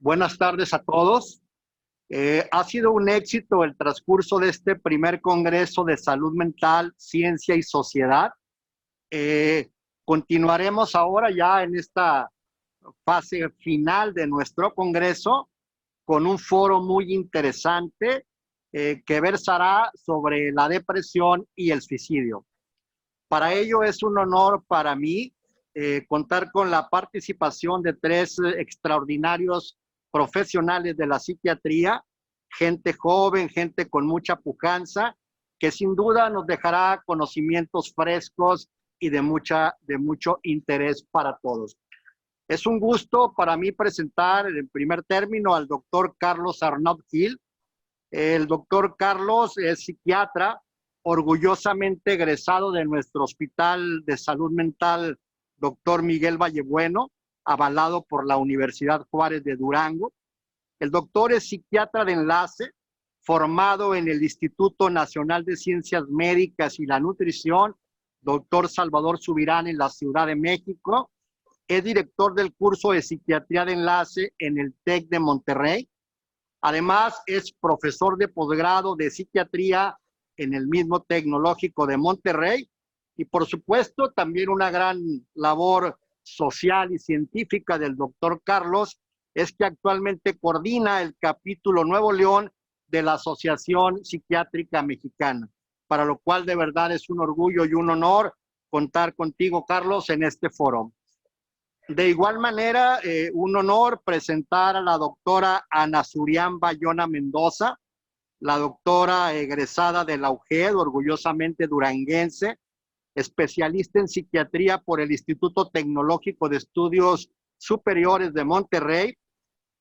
Buenas tardes a todos. Ha sido un éxito el transcurso de este primer Congreso de Salud Mental, Ciencia y Sociedad. Continuaremos ahora ya en esta fase final de nuestro Congreso con un foro muy interesante que versará sobre la depresión y el suicidio. Para ello es un honor para mí contar con la participación de tres extraordinarios profesionales de la psiquiatría, gente joven, gente con mucha pujanza, que sin duda nos dejará conocimientos frescos y de mucho interés para todos. Es un gusto para mí presentar en primer término al doctor Carlos Arnaud Gil. El doctor Carlos es psiquiatra, orgullosamente egresado de nuestro Hospital de Salud Mental, doctor Miguel Vallebueno, avalado por la Universidad Juárez de Durango. El doctor es psiquiatra de enlace, formado en el Instituto Nacional de Ciencias Médicas y la Nutrición, doctor Salvador Subirán, en la Ciudad de México. Es director del curso de psiquiatría de enlace en el TEC de Monterrey. Además, es profesor de posgrado de psiquiatría en el mismo Tecnológico de Monterrey. Y por supuesto, también una gran labor social y científica del doctor Carlos es que actualmente coordina el capítulo Nuevo León de la Asociación Psiquiátrica Mexicana, para lo cual de verdad es un orgullo y un honor contar contigo, Carlos, en este foro. De igual manera, un honor presentar a la doctora Ana Surián Bayona Mendoza, la doctora egresada de la UGED, orgullosamente duranguense, especialista en psiquiatría por el Instituto Tecnológico de Estudios Superiores de Monterrey.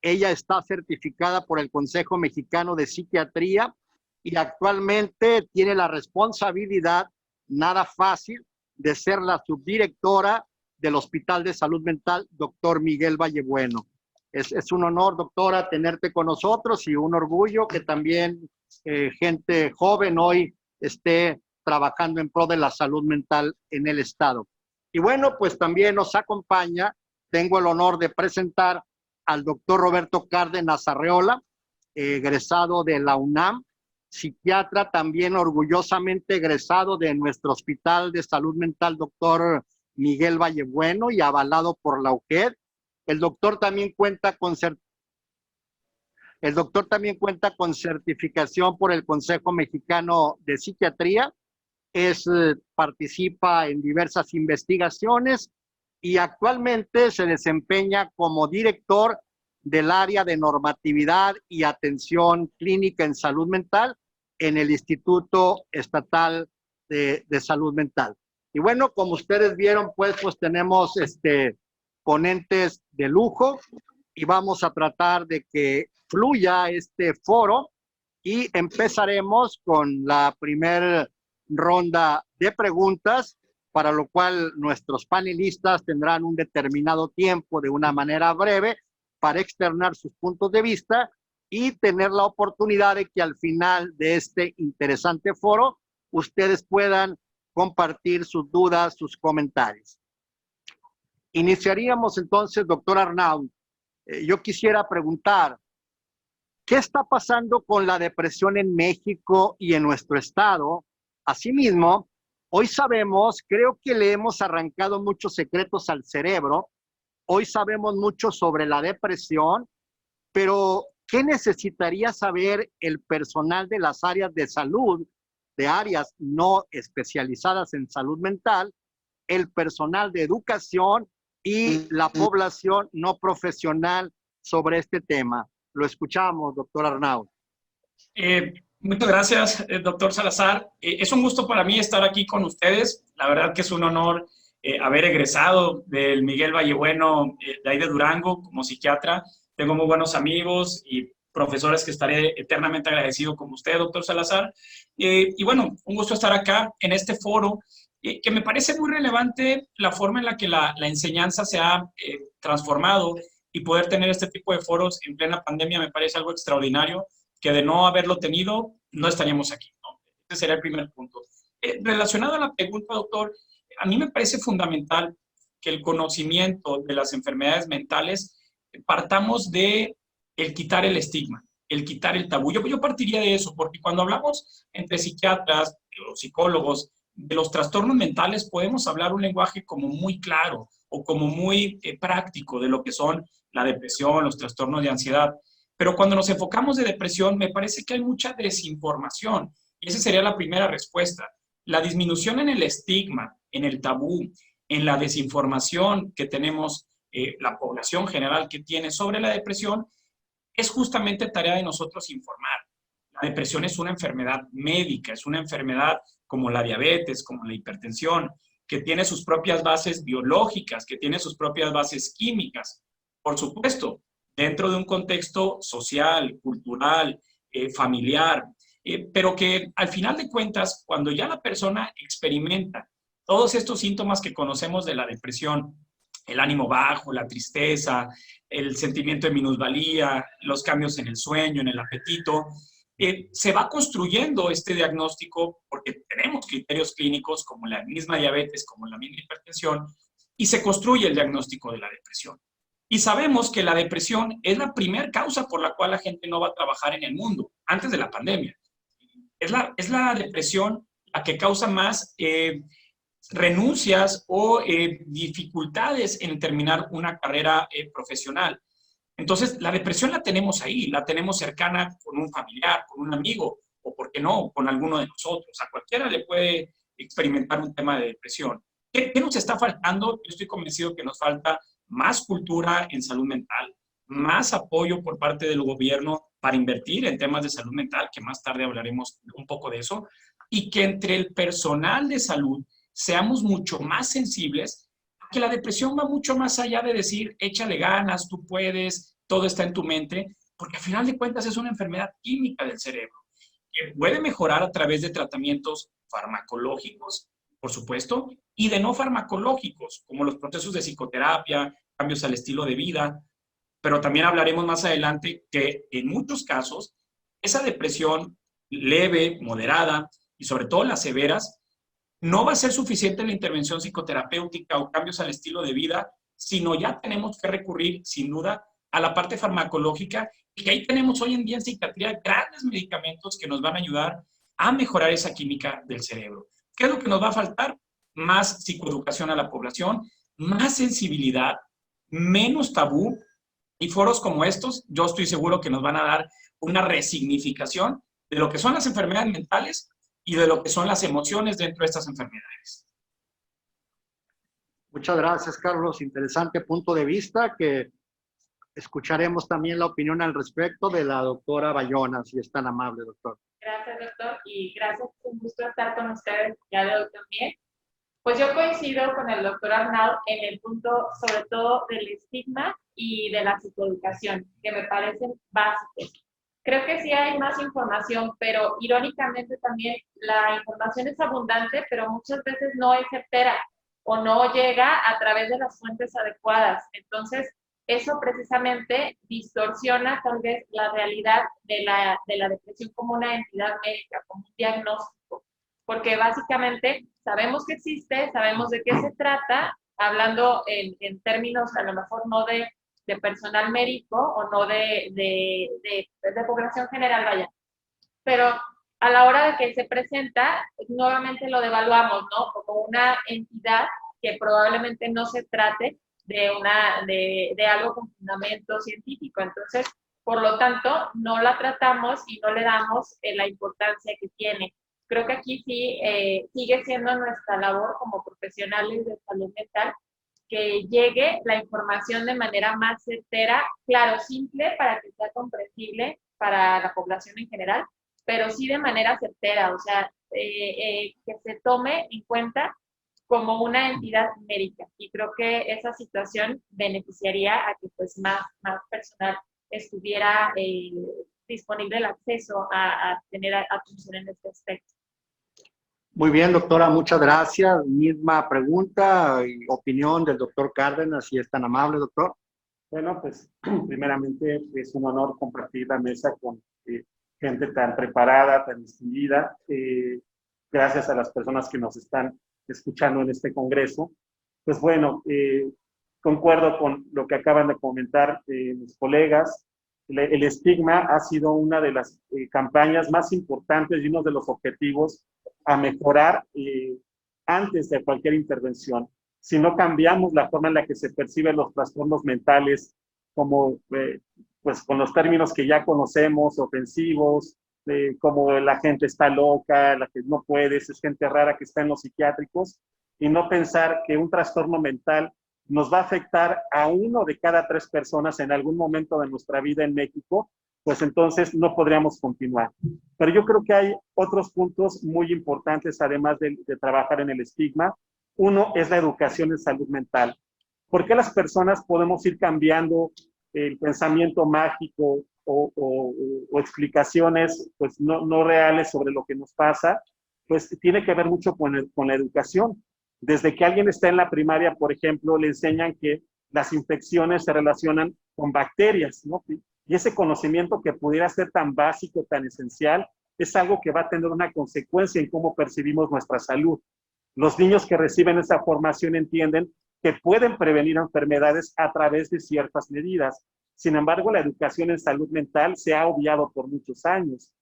Ella está certificada por el Consejo Mexicano de Psiquiatría y actualmente tiene la responsabilidad, nada fácil, de ser la subdirectora del Hospital de Salud Mental, doctor Miguel Vallebueno. Es un honor, doctora, tenerte con nosotros y un orgullo que también gente joven hoy esté trabajando en pro de la salud mental en el Estado. Y bueno, pues también nos acompaña, tengo el honor de presentar al doctor Roberto Cárdenas Arreola, egresado de la UNAM, psiquiatra también orgullosamente egresado de nuestro Hospital de Salud Mental, doctor Miguel Vallebueno, y avalado por la UGED. El doctor también cuenta con certificación por el Consejo Mexicano de Psiquiatría, participa en diversas investigaciones y actualmente se desempeña como director del área de normatividad y atención clínica en salud mental en el Instituto Estatal de Salud Mental. Y bueno, como ustedes vieron, pues tenemos ponentes de lujo y vamos a tratar de que fluya este foro y empezaremos con la primera ronda de preguntas, para lo cual nuestros panelistas tendrán un determinado tiempo de una manera breve para externar sus puntos de vista y tener la oportunidad de que al final de este interesante foro ustedes puedan compartir sus dudas, sus comentarios. Iniciaríamos entonces, doctor Arnaud. Yo quisiera preguntar, ¿qué está pasando con la depresión en México y en nuestro estado? Asimismo, hoy sabemos, creo que le hemos arrancado muchos secretos al cerebro, hoy sabemos mucho sobre la depresión, pero ¿qué necesitaría saber el personal de las áreas de salud, de áreas no especializadas en salud mental, el personal de educación y la población no profesional sobre este tema? Lo escuchamos, doctor Arnaud. Muchas gracias, doctor Salazar. Es un gusto para mí estar aquí con ustedes. La verdad que es un honor haber egresado del Miguel Vallebueno de ahí de Durango como psiquiatra. Tengo muy buenos amigos y profesores que estaré eternamente agradecido con usted, doctor Salazar. Y bueno, un gusto estar acá en este foro, que me parece muy relevante la forma en la que la enseñanza se ha transformado, y poder tener este tipo de foros en plena pandemia me parece algo extraordinario, que de no haberlo tenido, no estaríamos aquí, ¿no? Ese sería el primer punto. Relacionado a la pregunta, doctor, a mí me parece fundamental que el conocimiento de las enfermedades mentales partamos de el quitar el estigma, el quitar el tabú. Yo partiría de eso, porque cuando hablamos entre psiquiatras o psicólogos de los trastornos mentales, podemos hablar un lenguaje como muy claro o como muy práctico de lo que son la depresión, los trastornos de ansiedad. Pero cuando nos enfocamos de depresión, me parece que hay mucha desinformación. Y esa sería la primera respuesta. La disminución en el estigma, en el tabú, en la desinformación que tenemos la población general que tiene sobre la depresión, es justamente tarea de nosotros informar. La depresión es una enfermedad médica, es una enfermedad como la diabetes, como la hipertensión, que tiene sus propias bases biológicas, que tiene sus propias bases químicas. Por supuesto, dentro de un contexto social, cultural, familiar, pero que al final de cuentas, cuando ya la persona experimenta todos estos síntomas que conocemos de la depresión, el ánimo bajo, la tristeza, el sentimiento de minusvalía, los cambios en el sueño, en el apetito, se va construyendo este diagnóstico porque tenemos criterios clínicos como la misma diabetes, como la misma hipertensión, y se construye el diagnóstico de la depresión. Y sabemos que la depresión es la primera causa por la cual la gente no va a trabajar en el mundo, antes de la pandemia. Es la depresión la que causa más renuncias o dificultades en terminar una carrera profesional. Entonces, la depresión la tenemos ahí, la tenemos cercana con un familiar, con un amigo, o por qué no, con alguno de nosotros. A cualquiera le puede experimentar un tema de depresión. ¿Qué nos está faltando? Yo estoy convencido que nos falta más cultura en salud mental, más apoyo por parte del gobierno para invertir en temas de salud mental, que más tarde hablaremos un poco de eso, y que entre el personal de salud seamos mucho más sensibles, que la depresión va mucho más allá de decir, échale ganas, tú puedes, todo está en tu mente, porque al final de cuentas es una enfermedad química del cerebro, que puede mejorar a través de tratamientos farmacológicos, por supuesto, y de no farmacológicos, como los procesos de psicoterapia, cambios al estilo de vida, pero también hablaremos más adelante que en muchos casos esa depresión leve, moderada y sobre todo las severas, no va a ser suficiente la intervención psicoterapéutica o cambios al estilo de vida, sino ya tenemos que recurrir, sin duda, a la parte farmacológica, y ahí tenemos hoy en día en psiquiatría grandes medicamentos que nos van a ayudar a mejorar esa química del cerebro. ¿Qué es lo que nos va a faltar? Más psicoeducación a la población, más sensibilidad, menos tabú, y foros como estos, yo estoy seguro que nos van a dar una resignificación de lo que son las enfermedades mentales y de lo que son las emociones dentro de estas enfermedades. Muchas gracias, Carlos. Interesante punto de vista que escucharemos también la opinión al respecto de la doctora Bayona, si es tan amable, doctor. Gracias, doctor, y gracias, un gusto estar con ustedes ya de hoy también. Pues yo coincido con el doctor Arnaud en el punto, sobre todo, del estigma y de la psicoeducación, que me parecen básicos. Creo que sí hay más información, pero irónicamente también la información es abundante, pero muchas veces no es certera o no llega a través de las fuentes adecuadas. Entonces, eso precisamente distorsiona tal vez la realidad de la depresión como una entidad médica, como un diagnóstico, porque básicamente sabemos que existe, sabemos de qué se trata, hablando en términos a lo mejor no de personal médico o no de población general, vaya. Pero a la hora de que se presenta, nuevamente lo devaluamos, ¿no? Como una entidad que probablemente no se trate de algo con fundamento científico. Entonces, por lo tanto, no la tratamos y no le damos la importancia que tiene. Creo que aquí sí sigue siendo nuestra labor como profesionales de salud mental que llegue la información de manera más certera, claro, simple para que sea comprensible para la población en general, pero sí de manera certera, o sea, que se tome en cuenta como una entidad médica. Y creo que esa situación beneficiaría a que pues más personal estuviera disponible el acceso a tener atención en este aspecto. Muy bien, doctora, muchas gracias. Misma pregunta y opinión del doctor Cárdenas, si es tan amable, doctor. Bueno, pues primeramente es un honor compartir la mesa con gente tan preparada, tan distinguida. Gracias a las personas que nos están escuchando en este congreso. Pues bueno, concuerdo con lo que acaban de comentar mis colegas. el estigma ha sido una de las campañas más importantes y uno de los objetivos a mejorar antes de cualquier intervención. Si no cambiamos la forma en la que se perciben los trastornos mentales, como pues con los términos que ya conocemos, ofensivos, como la gente está loca, la que no puede, es gente rara que está en los psiquiátricos, y no pensar que un trastorno mental nos va a afectar a 1 de cada 3 personas en algún momento de nuestra vida en México, pues entonces no podríamos continuar. Pero yo creo que hay otros puntos muy importantes, además de trabajar en el estigma. Uno es la educación en salud mental. ¿Por qué las personas podemos ir cambiando el pensamiento mágico o explicaciones pues no reales sobre lo que nos pasa? Pues tiene que ver mucho con la educación. Desde que alguien está en la primaria, por ejemplo, le enseñan que las infecciones se relacionan con bacterias, ¿no? Y ese conocimiento que pudiera ser tan básico, tan esencial, es algo que va a tener una consecuencia en cómo percibimos nuestra salud. Los niños que reciben esa formación entienden que pueden prevenir enfermedades a través de ciertas medidas. Sin embargo, la educación en salud mental se ha obviado por muchos años.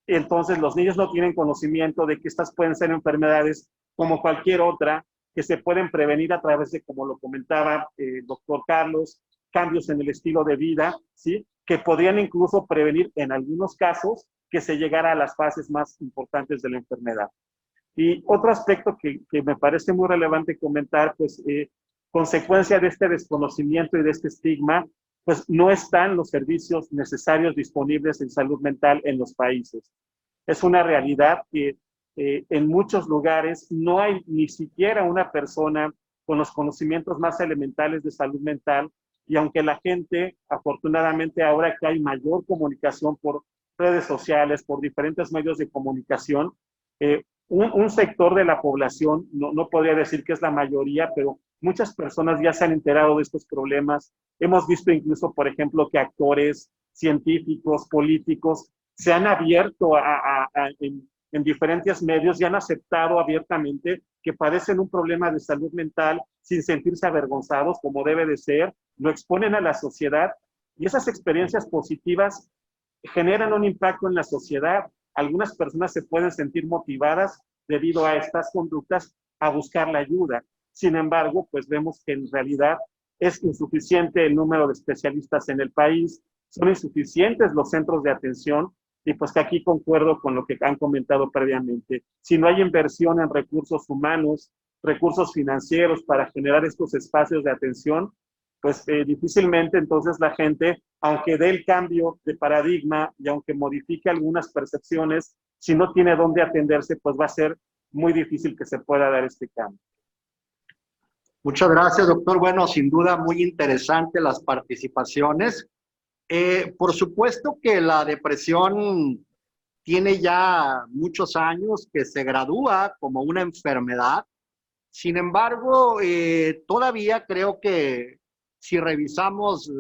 Entonces, los niños no tienen conocimiento de que estas pueden ser enfermedades como cualquier otra, que se pueden prevenir a través de, como lo comentaba el doctor Carlos, cambios en el estilo de vida, ¿sí? Que podrían incluso prevenir en algunos casos que se llegara a las fases más importantes de la enfermedad. Y otro aspecto que me parece muy relevante comentar, pues consecuencia de este desconocimiento y de este estigma, pues no están los servicios necesarios disponibles en salud mental en los países. Es una realidad que en muchos lugares no hay ni siquiera una persona con los conocimientos más elementales de salud mental, y aunque la gente, afortunadamente ahora que hay mayor comunicación por redes sociales, por diferentes medios de comunicación, un sector de la población, no podría decir que es la mayoría, pero muchas personas ya se han enterado de estos problemas. Hemos visto incluso, por ejemplo, que actores, científicos, políticos se han abierto en diferentes medios y han aceptado abiertamente que padecen un problema de salud mental sin sentirse avergonzados, como debe de ser, lo exponen a la sociedad, y esas experiencias positivas generan un impacto en la sociedad. Algunas personas se pueden sentir motivadas debido a estas conductas a buscar la ayuda. Sin embargo, pues vemos que en realidad es insuficiente el número de especialistas en el país, son insuficientes los centros de atención, y pues que aquí concuerdo con lo que han comentado previamente. Si no hay inversión en recursos humanos, recursos financieros para generar estos espacios de atención, pues difícilmente entonces la gente, aunque dé el cambio de paradigma y aunque modifique algunas percepciones, si no tiene dónde atenderse, pues va a ser muy difícil que se pueda dar este cambio. Muchas gracias, doctor. Bueno, sin duda muy interesante las participaciones. Por supuesto que la depresión tiene ya muchos años que se gradúa como una enfermedad. Sin embargo, todavía creo que si revisamos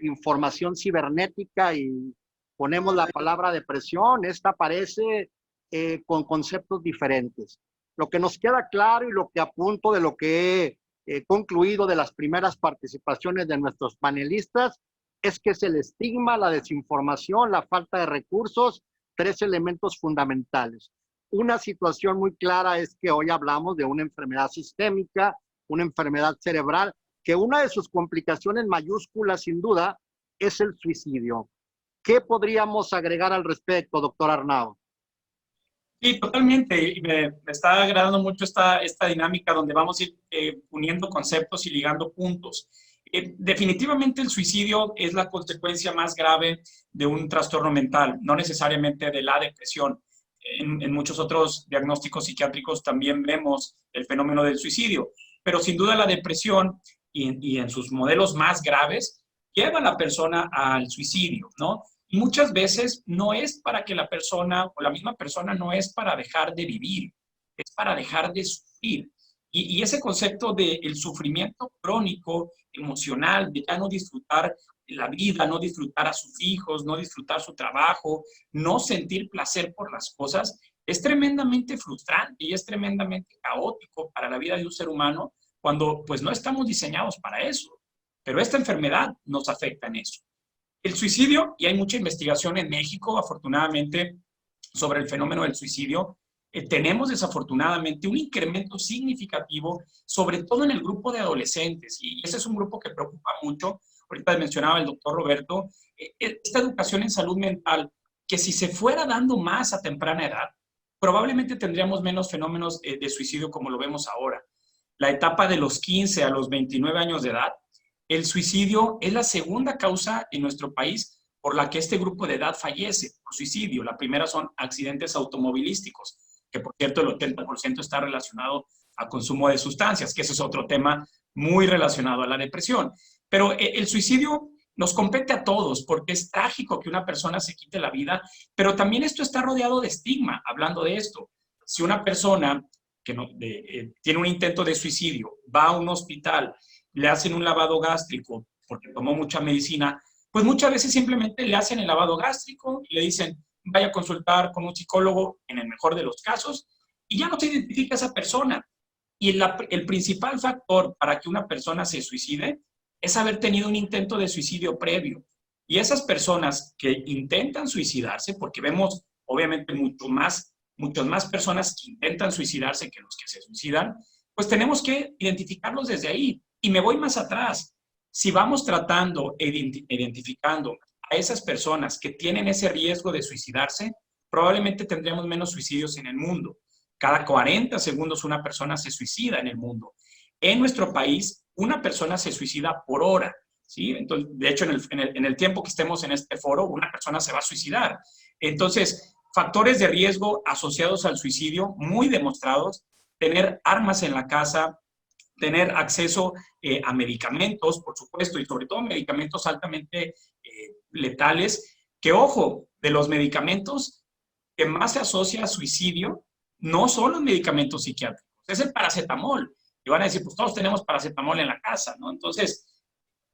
información cibernética y ponemos la palabra depresión, esta aparece con conceptos diferentes. Lo que nos queda claro y lo que apunto de lo que he concluido de las primeras participaciones de nuestros panelistas es que es el estigma, la desinformación, la falta de recursos, 3 elementos fundamentales. Una situación muy clara es que hoy hablamos de una enfermedad sistémica, una enfermedad cerebral, que una de sus complicaciones mayúsculas, sin duda, es el suicidio. ¿Qué podríamos agregar al respecto, doctor Arnau? Sí, totalmente. Y me está agradando mucho esta dinámica donde vamos a ir uniendo conceptos y ligando puntos. Definitivamente el suicidio es la consecuencia más grave de un trastorno mental, no necesariamente de la depresión. En muchos otros diagnósticos psiquiátricos también vemos el fenómeno del suicidio, pero sin duda la depresión y en sus modelos más graves lleva a la persona al suicidio, ¿no? Y muchas veces no es para que la persona o la misma persona no es para dejar de vivir, es para dejar de sufrir. Y ese concepto del sufrimiento crónico, emocional, de ya no disfrutar la vida, no disfrutar a sus hijos, no disfrutar su trabajo, no sentir placer por las cosas, es tremendamente frustrante y es tremendamente caótico para la vida de un ser humano cuando pues no estamos diseñados para eso. Pero esta enfermedad nos afecta en eso. El suicidio, y hay mucha investigación en México, afortunadamente, sobre el fenómeno del suicidio, tenemos desafortunadamente un incremento significativo, sobre todo en el grupo de adolescentes, y ese es un grupo que preocupa mucho. Ahorita mencionaba el doctor Roberto, esta educación en salud mental, que si se fuera dando más a temprana edad, probablemente tendríamos menos fenómenos de suicidio como lo vemos ahora. La etapa de los 15 a los 29 años de edad, el suicidio es la segunda causa en nuestro país por la que este grupo de edad fallece por suicidio. La primera son accidentes automovilísticos, que por cierto el 80% está relacionado a consumo de sustancias, que ese es otro tema muy relacionado a la depresión. Pero el suicidio nos compete a todos porque es trágico que una persona se quite la vida, pero también esto está rodeado de estigma, hablando de esto. Si una persona que tiene un intento de suicidio, va a un hospital, le hacen un lavado gástrico porque tomó mucha medicina, pues muchas veces simplemente le hacen el lavado gástrico y le dicen, vaya a consultar con un psicólogo en el mejor de los casos, y ya no se identifica a esa persona. Y el principal factor para que una persona se suicide es haber tenido un intento de suicidio previo. Y esas personas que intentan suicidarse, porque vemos obviamente muchas más personas que intentan suicidarse que los que se suicidan, pues tenemos que identificarlos desde ahí. Y me voy más atrás. Si vamos tratando e identificando a esas personas que tienen ese riesgo de suicidarse, probablemente tendremos menos suicidios en el mundo. Cada 40 segundos una persona se suicida en el mundo. En nuestro país, una persona se suicida por hora, ¿sí? Entonces, de hecho, en el tiempo que estemos en este foro, una persona se va a suicidar. Entonces, factores de riesgo asociados al suicidio muy demostrados: tener armas en la casa, tener acceso a medicamentos, por supuesto, y sobre todo medicamentos altamente letales, que ojo, de los medicamentos que más se asocia a suicidio, no son los medicamentos psiquiátricos, es el paracetamol. Y van a decir, pues todos tenemos paracetamol en la casa, ¿no? Entonces,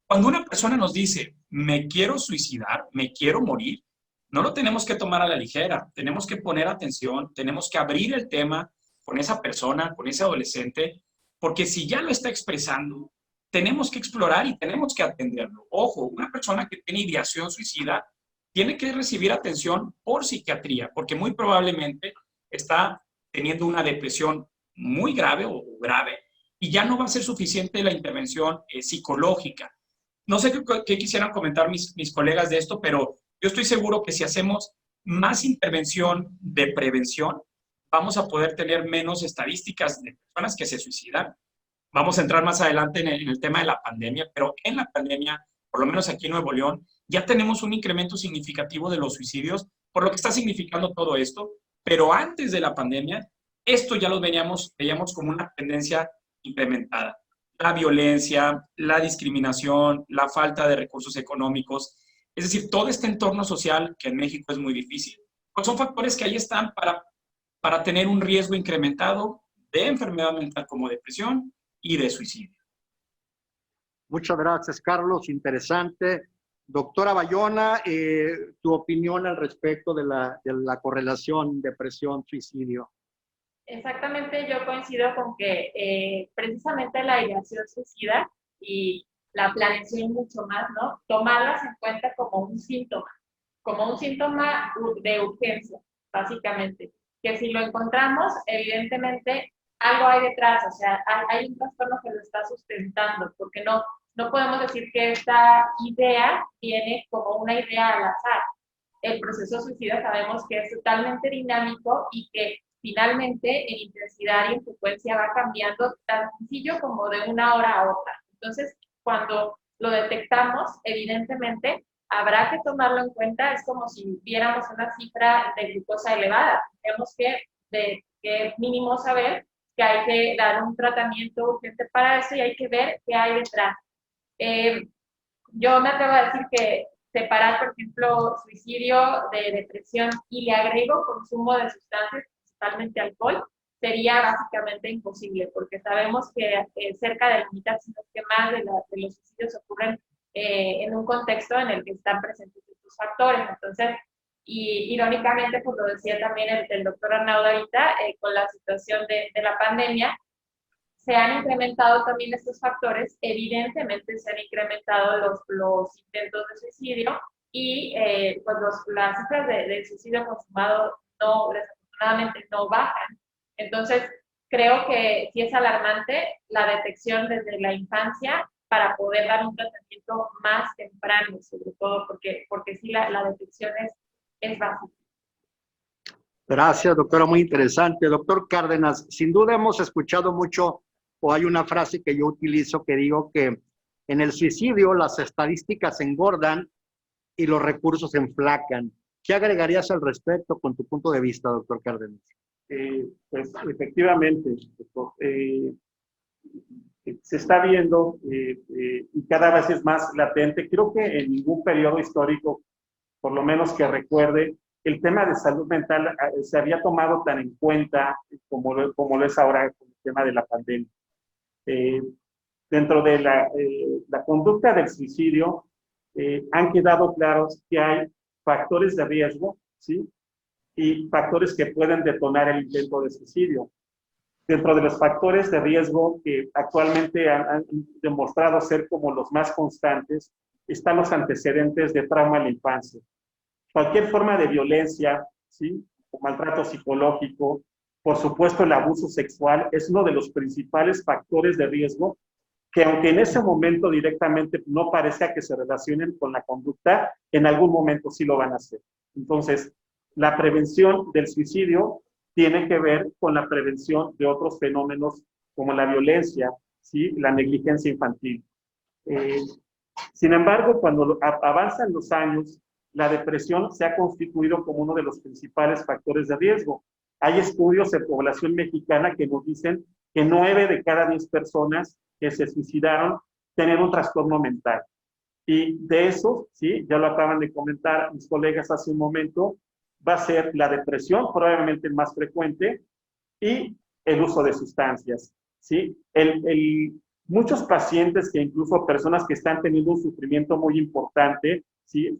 cuando una persona nos dice, me quiero suicidar, me quiero morir, no lo tenemos que tomar a la ligera, tenemos que poner atención, tenemos que abrir el tema con esa persona, con ese adolescente, porque si ya lo está expresando, tenemos que explorar y tenemos que atenderlo. Ojo, una persona que tiene ideación suicida tiene que recibir atención por psiquiatría, porque muy probablemente está teniendo una depresión muy grave o grave, y ya no va a ser suficiente la intervención psicológica. No sé qué quisieran comentar mis colegas de esto, pero yo estoy seguro que si hacemos más intervención de prevención, vamos a poder tener menos estadísticas de personas que se suicidan. Vamos a entrar más adelante en el tema de la pandemia, pero en la pandemia, por lo menos aquí en Nuevo León, ya tenemos un incremento significativo de los suicidios, por lo que está significando todo esto. Pero antes de la pandemia, esto ya lo veíamos como una tendencia incrementada. La violencia, la discriminación, la falta de recursos económicos, es decir, todo este entorno social que en México es muy difícil. Pues son factores que ahí están para tener un riesgo incrementado de enfermedad mental como depresión y de suicidio. Muchas gracias, Carlos. Interesante. Doctora Bayona, tu opinión al respecto de la correlación depresión-suicidio. Exactamente, yo coincido con que precisamente la ideación suicida y la planeación mucho más, ¿no? Tomarlas en cuenta como un síntoma de urgencia, básicamente. Que si lo encontramos, evidentemente algo hay detrás, o sea, hay un trastorno que lo está sustentando, porque no podemos decir que esta idea viene como una idea al azar. El proceso suicida sabemos que es totalmente dinámico y que finalmente en intensidad y en frecuencia va cambiando tan sencillo como de una hora a otra. Entonces, cuando lo detectamos, evidentemente habrá que tomarlo en cuenta. Es como si viéramos una cifra de glucosa elevada. Tenemos que mínimo saber que hay que dar un tratamiento urgente para eso y hay que ver qué hay detrás. Yo me atrevo a decir que separar, por ejemplo, suicidio de depresión y le agrego consumo de sustancias, principalmente alcohol, sería básicamente imposible, porque sabemos que cerca de la mitad, sino que más de los suicidios ocurren en un contexto en el que están presentes estos factores. Entonces, y irónicamente, pues lo decía también el doctor Arnaud ahorita, con la situación de la pandemia, se han incrementado también estos factores, evidentemente se han incrementado los intentos de suicidio, y pues las cifras de suicidio consumado no, desafortunadamente no bajan. Entonces, creo que sí es alarmante la detección desde la infancia para poder dar un tratamiento más temprano, sobre todo porque sí la detección es básica. Gracias, doctora, muy interesante. Doctor Cárdenas, sin duda hemos escuchado mucho, o hay una frase que yo utilizo que digo que en el suicidio las estadísticas engordan y los recursos se enflacan. ¿Qué agregarías al respecto con tu punto de vista, doctor Cárdenas? Pues efectivamente, doctor, se está viendo y cada vez es más latente. Creo que en ningún periodo histórico, por lo menos que recuerde, el tema de salud mental se había tomado tan en cuenta como lo es ahora con el tema de la pandemia. Dentro de la conducta del suicidio, han quedado claros que hay factores de riesgo, ¿sí? Y factores que pueden detonar el intento de suicidio. Dentro de los factores de riesgo que actualmente han demostrado ser como los más constantes, están los antecedentes de trauma en la infancia. Cualquier forma de violencia, ¿sí? O maltrato psicológico, por supuesto el abuso sexual, es uno de los principales factores de riesgo que aunque en ese momento directamente no parezca que se relacionen con la conducta, en algún momento sí lo van a hacer. Entonces, la prevención del suicidio tiene que ver con la prevención de otros fenómenos como la violencia, ¿sí? La negligencia infantil. Sin embargo, cuando avanzan los años, la depresión se ha constituido como uno de los principales factores de riesgo. Hay estudios en población mexicana que nos dicen que 9 de cada 10 personas que se suicidaron tenían un trastorno mental. Y de eso, ¿sí? Ya lo acaban de comentar mis colegas hace un momento, va a ser la depresión, probablemente el más frecuente, y el uso de sustancias, ¿sí? Muchos pacientes, que incluso personas que están teniendo un sufrimiento muy importante, ¿sí?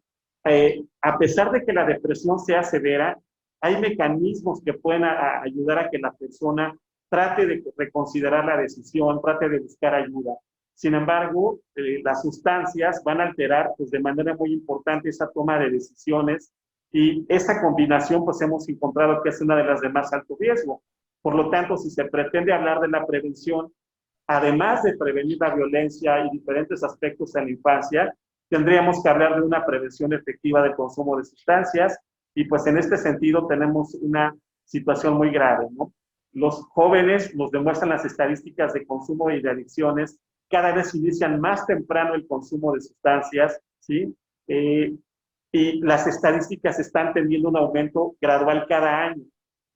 A pesar de que la depresión sea severa, hay mecanismos que pueden ayudar a que la persona trate de reconsiderar la decisión, trate de buscar ayuda. Sin embargo, las sustancias van a alterar pues, de manera muy importante esa toma de decisiones y esa combinación pues hemos encontrado que es una de las de más alto riesgo. Por lo tanto, si se pretende hablar de la prevención, además de prevenir la violencia y diferentes aspectos en la infancia, tendríamos que hablar de una prevención efectiva del consumo de sustancias y pues en este sentido tenemos una situación muy grave, ¿no? Los jóvenes, nos demuestran las estadísticas de consumo y de adicciones, cada vez inician más temprano el consumo de sustancias, ¿sí? Y las estadísticas están teniendo un aumento gradual cada año.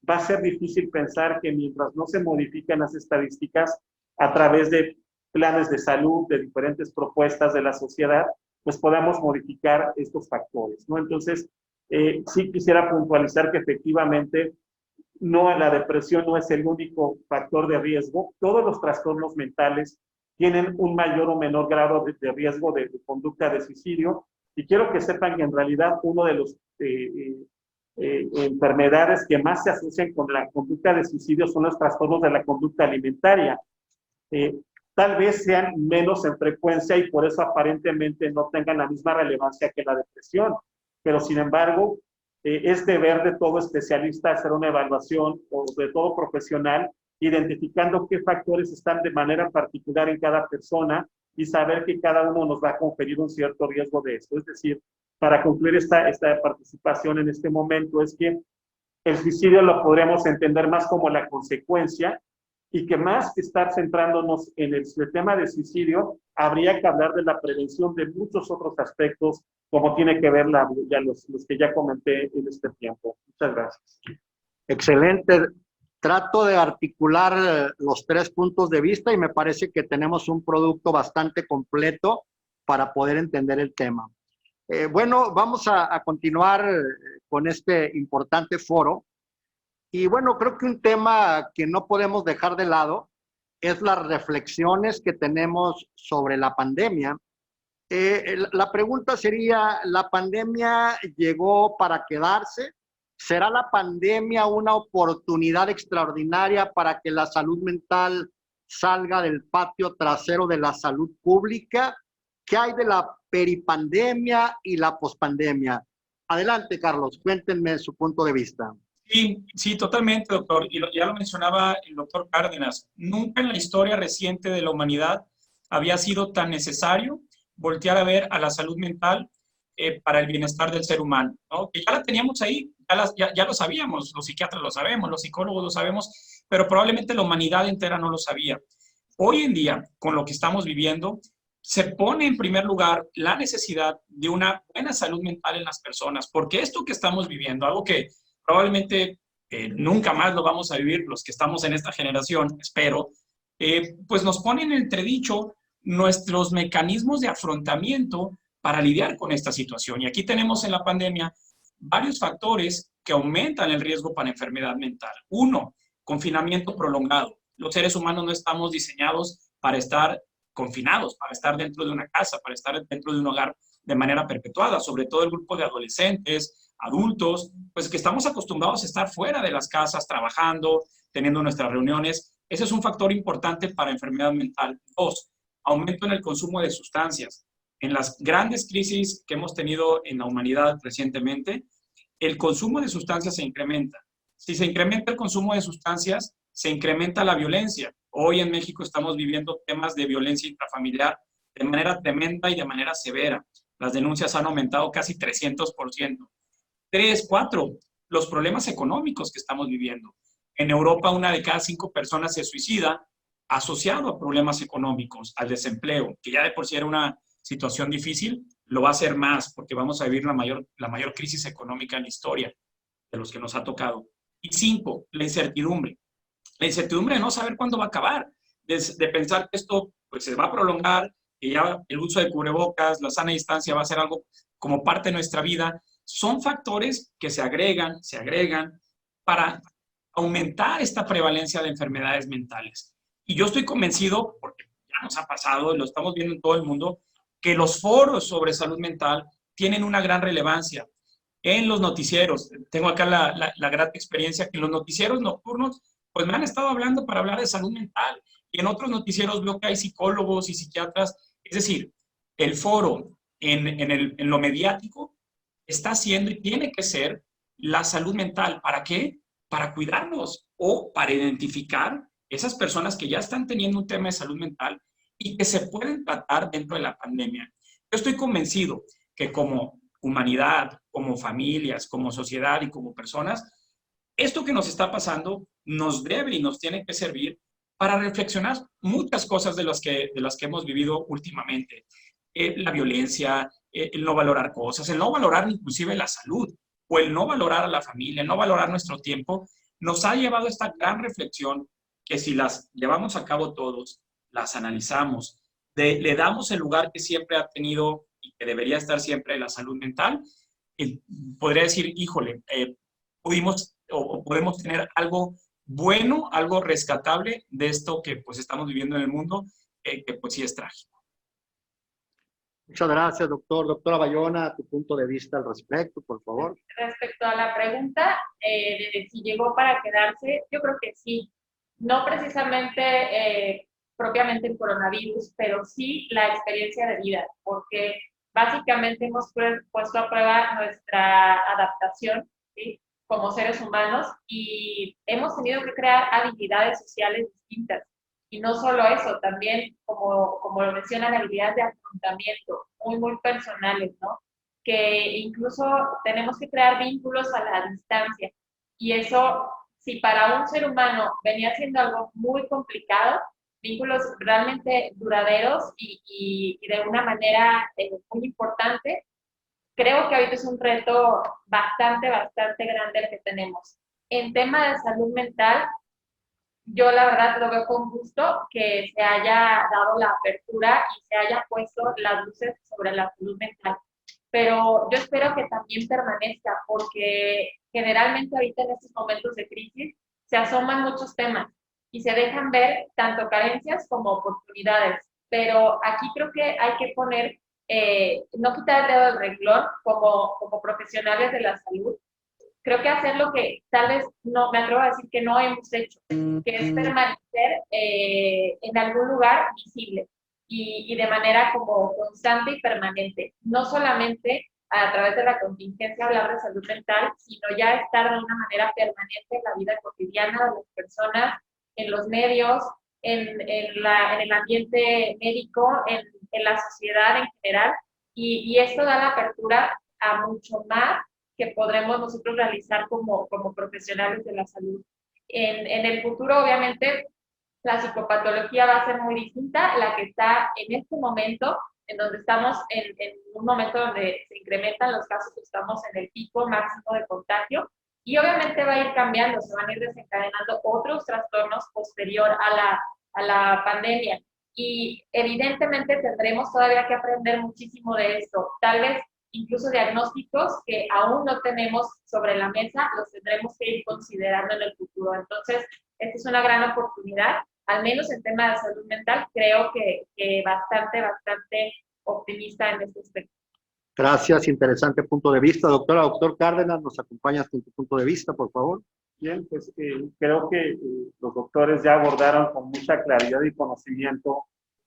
Va a ser difícil pensar que mientras no se modifican las estadísticas a través de planes de salud, de diferentes propuestas de la sociedad, pues podamos modificar estos factores, ¿no? Entonces, sí quisiera puntualizar que efectivamente la depresión no es el único factor de riesgo. Todos los trastornos mentales tienen un mayor o menor grado de riesgo de conducta de suicidio. Y quiero que sepan que en realidad uno de los enfermedades que más se asocian con la conducta de suicidio son los trastornos de la conducta alimentaria. Tal vez sean menos en frecuencia y por eso aparentemente no tengan la misma relevancia que la depresión. Pero sin embargo, es deber de todo especialista hacer una evaluación o de todo profesional, identificando qué factores están de manera particular en cada persona y saber que cada uno nos va a conferir un cierto riesgo de esto. Es decir, para concluir esta participación en este momento, es que el suicidio lo podríamos entender más como la consecuencia y que más que estar centrándonos en el tema de suicidio, habría que hablar de la prevención de muchos otros aspectos, como tiene que ver los que ya comenté en este tiempo. Muchas gracias. Excelente. Trato de articular los 3 puntos de vista y me parece que tenemos un producto bastante completo para poder entender el tema. Bueno, vamos a continuar con este importante foro. Y bueno, creo que un tema que no podemos dejar de lado es las reflexiones que tenemos sobre la pandemia. La pregunta sería, ¿la pandemia llegó para quedarse? ¿Será la pandemia una oportunidad extraordinaria para que la salud mental salga del patio trasero de la salud pública? ¿Qué hay de la peripandemia y la pospandemia? Adelante, Carlos, cuéntenme su punto de vista. Sí, sí, totalmente, doctor. Y ya lo mencionaba el doctor Cárdenas. Nunca en la historia reciente de la humanidad había sido tan necesario voltear a ver a la salud mental para el bienestar del ser humano, ¿no? Que ya la teníamos ahí, ya lo sabíamos, los psiquiatras lo sabemos, los psicólogos lo sabemos, pero probablemente la humanidad entera no lo sabía. Hoy en día, con lo que estamos viviendo, se pone en primer lugar la necesidad de una buena salud mental en las personas, porque esto que estamos viviendo, algo que probablemente nunca más lo vamos a vivir los que estamos en esta generación, espero, pues nos pone en entredicho nuestros mecanismos de afrontamiento para lidiar con esta situación. Y aquí tenemos en la pandemia varios factores que aumentan el riesgo para enfermedad mental. Uno, confinamiento prolongado. Los seres humanos no estamos diseñados para estar confinados, para estar dentro de una casa, para estar dentro de un hogar de manera perpetuada, sobre todo el grupo de adolescentes, adultos, pues que estamos acostumbrados a estar fuera de las casas, trabajando, teniendo nuestras reuniones. Ese es un factor importante para enfermedad mental. Dos, aumento en el consumo de sustancias. En las grandes crisis que hemos tenido en la humanidad recientemente, el consumo de sustancias se incrementa. Si se incrementa el consumo de sustancias, se incrementa la violencia. Hoy en México estamos viviendo temas de violencia intrafamiliar de manera tremenda y de manera severa. Las denuncias han aumentado casi 300%. Tres, cuatro, los problemas económicos que estamos viviendo. En Europa, 1 de cada 5 personas se suicida asociado a problemas económicos, al desempleo, que ya de por sí era una situación difícil, lo va a ser más, porque vamos a vivir la mayor crisis económica en la historia de los que nos ha tocado. Y 5, la incertidumbre. La incertidumbre de no saber cuándo va a acabar, de pensar que esto pues, se va a prolongar, que ya el uso de cubrebocas, la sana distancia va a ser algo como parte de nuestra vida. Son factores que se agregan para aumentar esta prevalencia de enfermedades mentales. Y yo estoy convencido, porque ya nos ha pasado y lo estamos viendo en todo el mundo, que los foros sobre salud mental tienen una gran relevancia en los noticieros. Tengo acá la gran experiencia que en los noticieros nocturnos pues me han estado hablando para hablar de salud mental y en otros noticieros veo que hay psicólogos y psiquiatras. Es decir, el foro en lo mediático está haciendo y tiene que ser la salud mental. ¿Para qué? Para cuidarnos o para identificar esas personas que ya están teniendo un tema de salud mental y que se pueden tratar dentro de la pandemia. Yo estoy convencido que como humanidad, como familias, como sociedad y como personas, esto que nos está pasando nos debe y nos tiene que servir para reflexionar muchas cosas de las que hemos vivido últimamente. La violencia, el no valorar cosas, el no valorar inclusive la salud o el no valorar a la familia, el no valorar nuestro tiempo, nos ha llevado a esta gran reflexión que si las llevamos a cabo todos, las analizamos, le damos el lugar que siempre ha tenido y que debería estar siempre la salud mental, podría decir, híjole, pudimos o podemos tener algo bueno, algo rescatable de esto que pues estamos viviendo en el mundo, que pues sí es trágico. Muchas gracias, doctor. Doctora Bayona, tu punto de vista al respecto, por favor. Respecto a la pregunta de si llegó para quedarse, yo creo que sí. No precisamente propiamente el coronavirus, pero sí la experiencia de vida, porque básicamente hemos puesto a prueba nuestra adaptación, ¿sí?, como seres humanos, y hemos tenido que crear habilidades sociales distintas. Y no solo eso, también, como lo mencionan, habilidades de afrontamiento muy personales, ¿no? Que incluso tenemos que crear vínculos a la distancia. Y eso, si para un ser humano venía siendo algo muy complicado, vínculos realmente duraderos y de una manera muy importante, creo que ahorita es un reto bastante grande el que tenemos. En tema de salud mental, yo la verdad lo veo con gusto que se haya dado la apertura y se haya puesto las luces sobre la salud mental. Pero yo espero que también permanezca, porque generalmente ahorita en estos momentos de crisis se asoman muchos temas y se dejan ver tanto carencias como oportunidades. Pero aquí creo que hay que poner, no quitar el dedo del renglón como profesionales de la salud. Creo que hacer lo que tal vez no, me atrevo a decir que no hemos hecho, que es permanecer en algún lugar visible. y de manera como constante y permanente. No solamente a través de la contingencia hablar de salud mental, sino ya estar de una manera permanente en la vida cotidiana de las personas, en los medios, en el ambiente médico, en la sociedad en general, y esto da la apertura a mucho más que podremos nosotros realizar como profesionales de la salud. En el futuro, obviamente, la psicopatología va a ser muy distinta, la que está en este momento, en donde estamos en un momento donde se incrementan los casos, estamos en el pico máximo de contagio, y obviamente va a ir cambiando, se van a ir desencadenando otros trastornos posterior a la pandemia. Y evidentemente tendremos todavía que aprender muchísimo de esto. Tal vez incluso diagnósticos que aún no tenemos sobre la mesa, los tendremos que ir considerando en el futuro. Entonces, esta es una gran oportunidad, al menos en tema de salud mental, creo que bastante optimista en este aspecto. Gracias, interesante punto de vista. Doctor Cárdenas, ¿nos acompañas con tu punto de vista, por favor? Bien, pues creo que los doctores ya abordaron con mucha claridad y conocimiento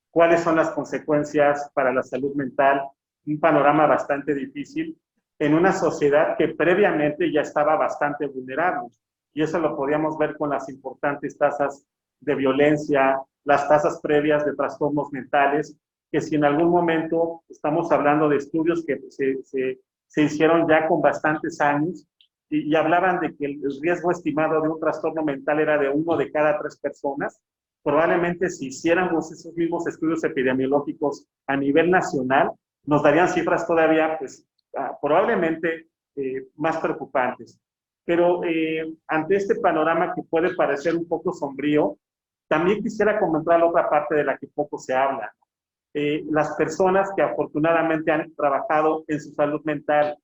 cuáles son las consecuencias para la salud mental, un panorama bastante difícil en una sociedad que previamente ya estaba bastante vulnerable. Y eso lo podíamos ver con las importantes tasas de violencia, las tasas previas de trastornos mentales, que si en algún momento estamos hablando de estudios que se hicieron ya con bastantes años, y hablaban de que el riesgo estimado de un trastorno mental era de 1 de cada 3 personas. Probablemente si hiciéramos esos mismos estudios epidemiológicos a nivel nacional, nos darían cifras todavía, pues, probablemente más preocupantes. Pero ante este panorama que puede parecer un poco sombrío, también quisiera comentar la otra parte de la que poco se habla. Las personas que afortunadamente han trabajado en su salud mental,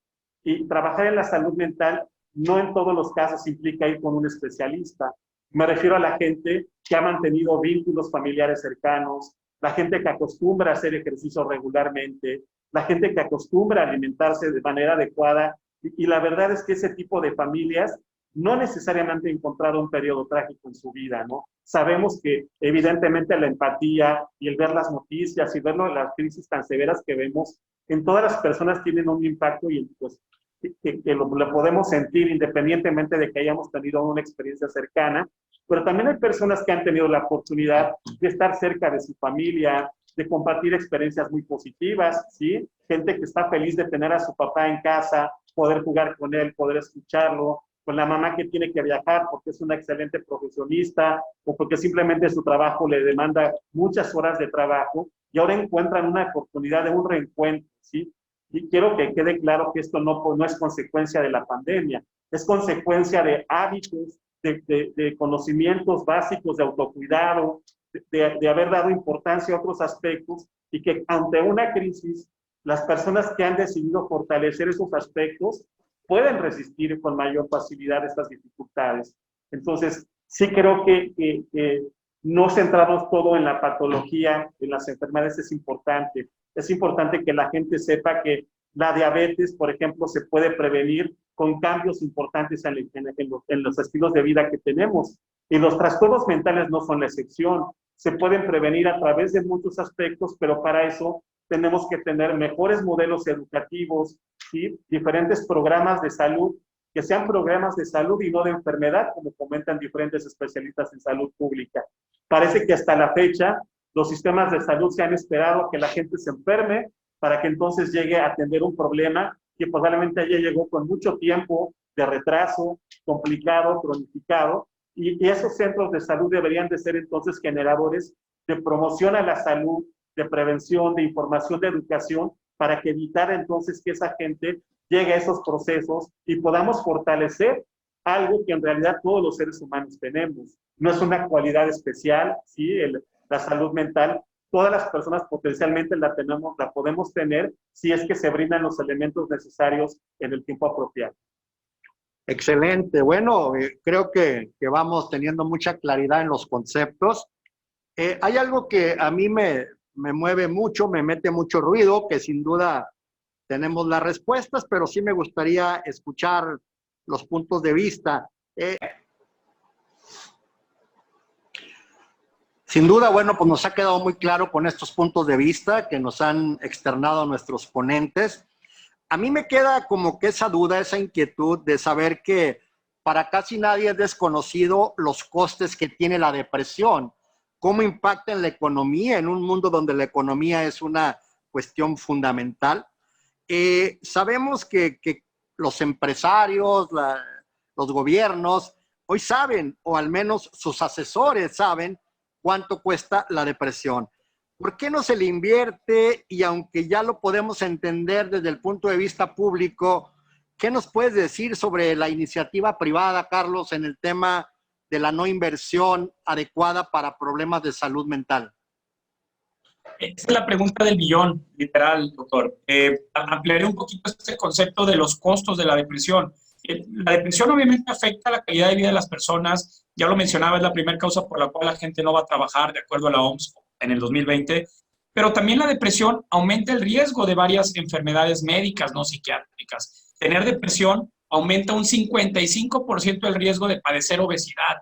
y trabajar en la salud mental no en todos los casos implica ir con un especialista. Me refiero a la gente que ha mantenido vínculos familiares cercanos, la gente que acostumbra a hacer ejercicio regularmente, la gente que acostumbra a alimentarse de manera adecuada, y la verdad es que ese tipo de familias no necesariamente encontraron un periodo trágico en su vida, ¿no? Sabemos que evidentemente la empatía y el ver las noticias y ver las crisis tan severas que vemos en todas las personas tienen un impacto, y pues que lo podemos sentir independientemente de que hayamos tenido una experiencia cercana, pero también hay personas que han tenido la oportunidad de estar cerca de su familia, de compartir experiencias muy positivas, ¿sí? Gente que está feliz de tener a su papá en casa, poder jugar con él, poder escucharlo, con la mamá que tiene que viajar porque es una excelente profesionista o porque simplemente su trabajo le demanda muchas horas de trabajo, y ahora encuentran una oportunidad de un reencuentro, ¿sí? Y quiero que quede claro que esto no es consecuencia de la pandemia, es consecuencia de hábitos, de conocimientos básicos de autocuidado, de haber dado importancia a otros aspectos, y que ante una crisis, las personas que han decidido fortalecer esos aspectos pueden resistir con mayor facilidad estas dificultades. Entonces, sí creo que no centrarnos todo en la patología, en las enfermedades es importante. Es importante que la gente sepa que la diabetes, por ejemplo, se puede prevenir con cambios importantes en los estilos de vida que tenemos. Y los trastornos mentales no son la excepción. Se pueden prevenir a través de muchos aspectos, pero para eso tenemos que tener mejores modelos educativos, ¿sí? Diferentes programas de salud, que sean programas de salud y no de enfermedad, como comentan diferentes especialistas en salud pública. Parece que hasta la fecha los sistemas de salud se han esperado que la gente se enferme para que entonces llegue a atender un problema que probablemente ya llegó con mucho tiempo de retraso, complicado, cronificado, y esos centros de salud deberían de ser entonces generadores de promoción a la salud, de prevención, de información, de educación, para que evitar entonces que esa gente llegue a esos procesos y podamos fortalecer algo que en realidad todos los seres humanos tenemos. No es una cualidad especial, ¿sí? La salud mental, todas las personas potencialmente la podemos tener si es que se brindan los elementos necesarios en el tiempo apropiado. Excelente. Bueno, creo que vamos teniendo mucha claridad en los conceptos. Hay algo que a mí me mueve mucho, me mete mucho ruido, que sin duda tenemos las respuestas, pero sí me gustaría escuchar los puntos de vista. Sin duda, bueno, pues nos ha quedado muy claro con estos puntos de vista que nos han externado nuestros ponentes. A mí me queda como que esa duda, esa inquietud de saber que para casi nadie es desconocido los costes que tiene la depresión, cómo impacta en la economía, en un mundo donde la economía es una cuestión fundamental. Sabemos que los empresarios, los gobiernos, hoy saben, o al menos sus asesores saben, cuánto cuesta la depresión. ¿Por qué no se le invierte? Y aunque ya lo podemos entender desde el punto de vista público, ¿qué nos puedes decir sobre la iniciativa privada, Carlos, en el tema de la no inversión adecuada para problemas de salud mental? Esa es la pregunta del billón, literal, doctor. Ampliaré un poquito este concepto de los costos de la depresión. La depresión obviamente afecta la calidad de vida de las personas. Ya lo mencionaba, es la primera causa por la cual la gente no va a trabajar, de acuerdo a la OMS, en el 2020. Pero también la depresión aumenta el riesgo de varias enfermedades médicas no psiquiátricas. Tener depresión aumenta un 55% el riesgo de padecer obesidad.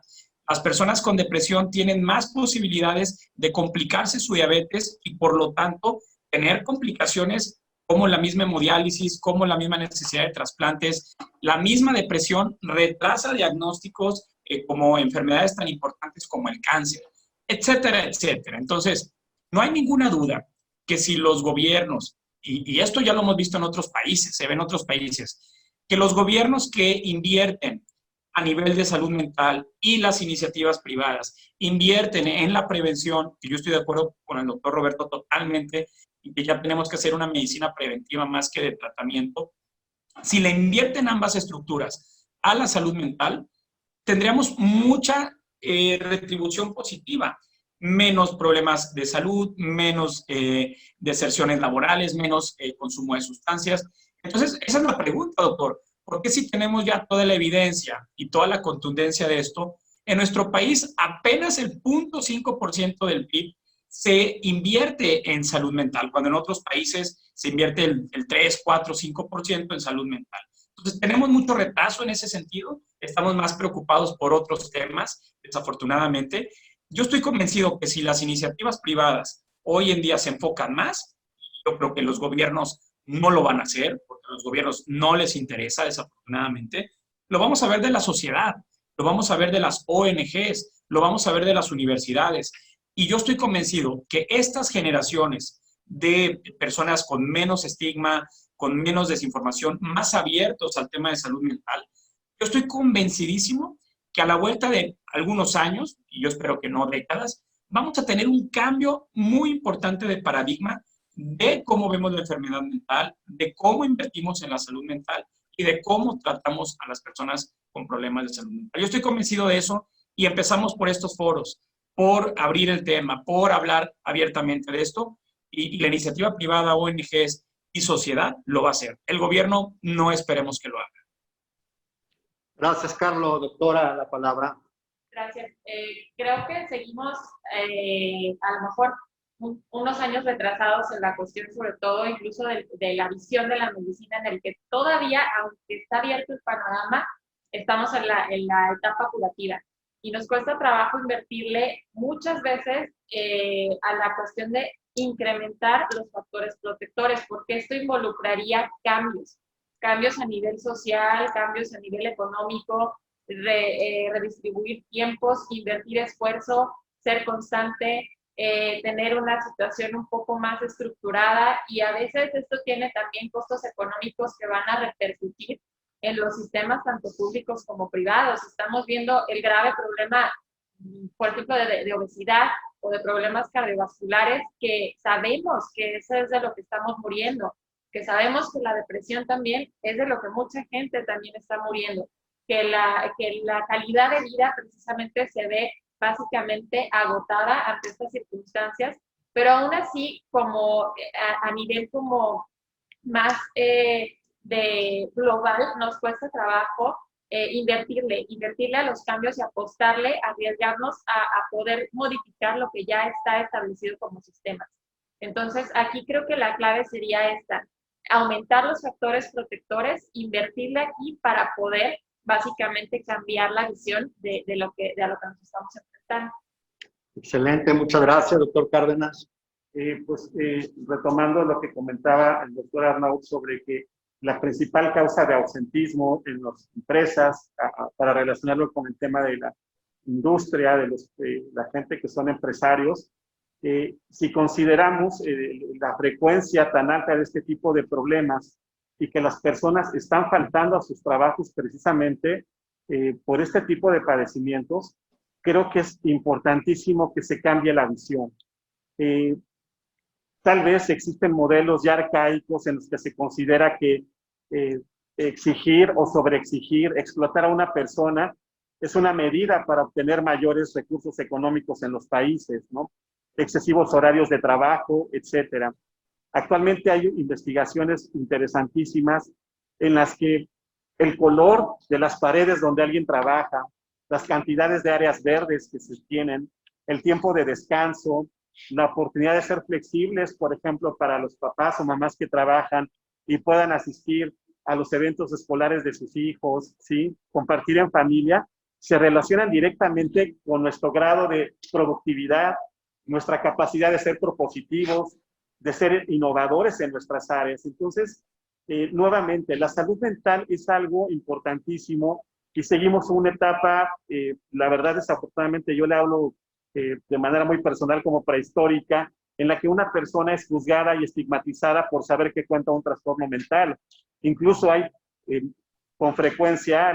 Las personas con depresión tienen más posibilidades de complicarse su diabetes y, por lo tanto, tener complicaciones como la misma hemodiálisis, como la misma necesidad de trasplantes. La misma depresión retrasa diagnósticos como enfermedades tan importantes como el cáncer, etcétera, etcétera. Entonces, no hay ninguna duda que si los gobiernos, y esto ya lo hemos visto en otros países, se ve en otros países, que los gobiernos que invierten a nivel de salud mental y las iniciativas privadas invierten en la prevención, y yo estoy de acuerdo con el doctor Roberto totalmente, y que ya tenemos que hacer una medicina preventiva más que de tratamiento. Si le invierten ambas estructuras a la salud mental, tendríamos mucha retribución positiva, menos problemas de salud, menos deserciones laborales, menos consumo de sustancias. Entonces, esa es la pregunta, doctor. ¿Por qué si tenemos ya toda la evidencia y toda la contundencia de esto, en nuestro país apenas el 0.5% del PIB se invierte en salud mental, cuando en otros países se invierte el 3, 4, 5% en salud mental? Entonces, tenemos mucho retraso en ese sentido, estamos más preocupados por otros temas, desafortunadamente. Yo estoy convencido que si las iniciativas privadas hoy en día se enfocan más, yo creo que los gobiernos no lo van a hacer, porque a los gobiernos no les interesa, desafortunadamente. Lo vamos a ver de la sociedad, lo vamos a ver de las ONGs, lo vamos a ver de las universidades. Y yo estoy convencido que estas generaciones de personas con menos estigma, con menos desinformación, más abiertos al tema de salud mental, yo estoy convencidísimo que a la vuelta de algunos años, y yo espero que no décadas, vamos a tener un cambio muy importante de paradigma de cómo vemos la enfermedad mental, de cómo invertimos en la salud mental y de cómo tratamos a las personas con problemas de salud mental. Yo estoy convencido de eso y empezamos por estos foros, por abrir el tema, por hablar abiertamente de esto, y la iniciativa privada, ONGs y sociedad lo va a hacer. El gobierno no esperemos que lo haga. Gracias, Carlos. Doctora, la palabra. Gracias. Creo que seguimos a lo mejor unos años retrasados en la cuestión, sobre todo incluso de la visión de la medicina, en el que todavía, aunque está abierto el panorama, estamos en la etapa curativa. Y nos cuesta trabajo invertirle muchas veces a la cuestión de incrementar los factores protectores, porque esto involucraría cambios a nivel social, cambios a nivel económico, redistribuir tiempos, invertir esfuerzo, ser constante, tener una situación un poco más estructurada, y a veces esto tiene también costos económicos que van a repercutir en los sistemas tanto públicos como privados. Estamos viendo el grave problema, por ejemplo, de obesidad o de problemas cardiovasculares, que sabemos que eso es de lo que estamos muriendo, que sabemos que la depresión también es de lo que mucha gente también está muriendo, que la calidad de vida precisamente se ve básicamente agotada ante estas circunstancias, pero aún así, como a nivel como más de global, nos cuesta trabajo invertirle a los cambios y apostarle, arriesgarnos a poder modificar lo que ya está establecido como sistemas. Entonces, aquí creo que la clave sería esta: aumentar los factores protectores, invertirle aquí para poder básicamente cambiar la visión de a lo que nos estamos enfrentando. Excelente, muchas gracias, doctor Cárdenas. Retomando lo que comentaba el doctor Arnaud sobre que la principal causa de ausentismo en las empresas, para relacionarlo con el tema de la industria, de la gente que son empresarios, si consideramos la frecuencia tan alta de este tipo de problemas y que las personas están faltando a sus trabajos precisamente por este tipo de padecimientos, creo que es importantísimo que se cambie la visión. Tal vez existen modelos ya arcaicos en los que se considera que exigir o sobreexigir, explotar a una persona es una medida para obtener mayores recursos económicos en los países, ¿no? Excesivos horarios de trabajo, etcétera. Actualmente hay investigaciones interesantísimas en las que el color de las paredes donde alguien trabaja, las cantidades de áreas verdes que se tienen, el tiempo de descanso, la oportunidad de ser flexibles, por ejemplo, para los papás o mamás que trabajan y puedan asistir a los eventos escolares de sus hijos, ¿sí? Compartir en familia, se relacionan directamente con nuestro grado de productividad, nuestra capacidad de ser propositivos, de ser innovadores en nuestras áreas. Entonces, nuevamente, la salud mental es algo importantísimo y seguimos una etapa, la verdad, desafortunadamente, yo le hablo de manera muy personal como prehistórica, en la que una persona es juzgada y estigmatizada por saber que cuenta un trastorno mental. Incluso hay con frecuencia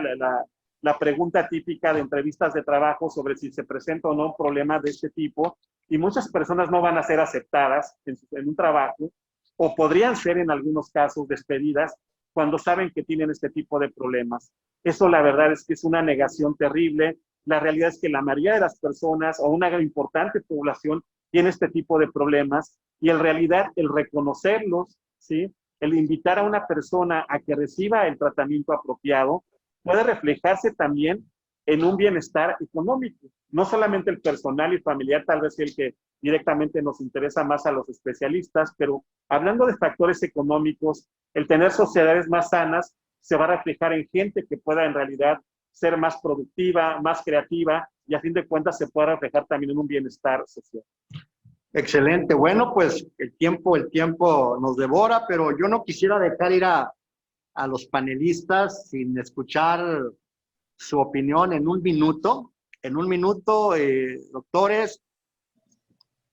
la pregunta típica de entrevistas de trabajo sobre si se presenta o no un problema de este tipo, y muchas personas no van a ser aceptadas en un trabajo, o podrían ser en algunos casos despedidas cuando saben que tienen este tipo de problemas. Eso la verdad es que es una negación terrible. La realidad es que la mayoría de las personas o una importante población tiene este tipo de problemas y en realidad el reconocerlos, ¿sí? El invitar a una persona a que reciba el tratamiento apropiado puede reflejarse también en un bienestar económico, no solamente el personal y familiar, tal vez el que directamente nos interesa más a los especialistas, pero hablando de factores económicos, el tener sociedades más sanas se va a reflejar en gente que pueda en realidad ser más productiva, más creativa y a fin de cuentas se puede reflejar también en un bienestar social. Excelente. Bueno, pues el tiempo nos devora, pero yo no quisiera dejar ir a los panelistas sin escuchar su opinión en un minuto. En un minuto, doctores,